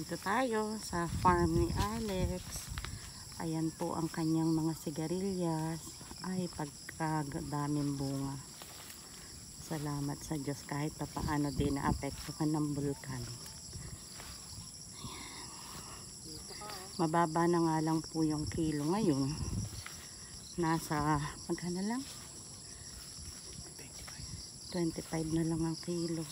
Dito tayo sa farm ni Alex. Ayan po ang kanyang mga sigarilyas. Ay, pagkadaming bunga. Salamat sa Diyos kahit pa paano din naapektuhan ng bulkan. Mababa na nga lang po yung kilo ngayon. Nasa, magkano lang? 25 na lang ang kilo.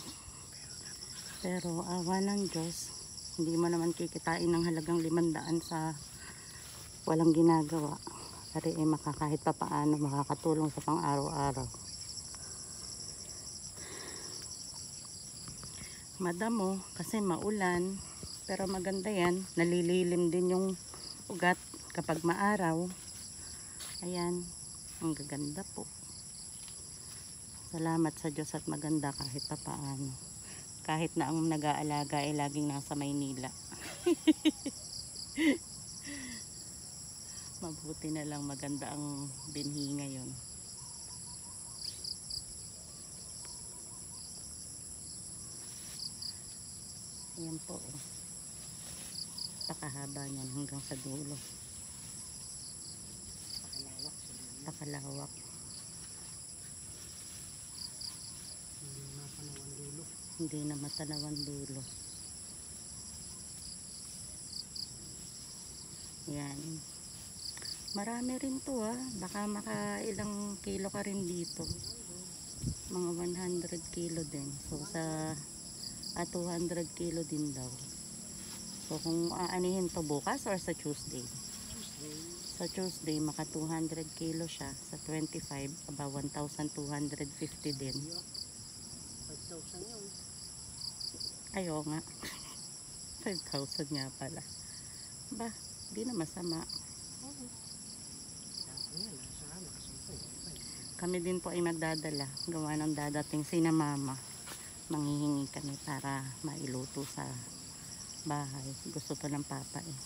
Pero awa ng Diyos, hindi mo naman kikitain ng halagang 500 sa walang ginagawa. Pare kahit pa paano makakatulong sa pang araw-araw. Madamo kasi maulan, pero maganda yan. Nalililim din yung ugat kapag maaraw. Ayan, ang gaganda po. Salamat sa Diyos at maganda kahit pa paano. Kahit na ang nag-aalaga ay laging nasa Maynila. Mabuti na lang maganda ang binhi ngayon. Ayan po. Pakahaba niyan hanggang sa dulo. Pakalawak. Hindi na matanawan dulo. Yan. Marami rin to baka makailang kilo ka rin dito. Mga 100 kilo din. So sa 200 kilo din daw. So kung aanihin to bukas or sa Tuesday? Sa Tuesday maka 200 kilo siya. Sa 25 about 1,250 din. 5,000 yun. Ayo nga. 5,000 nga pala. Ba, di na masama. Kami din po ay magdadala. Gawa ng dadating sina mama. Manghihingi kami para mailuto sa bahay. Gusto to ng papa eh.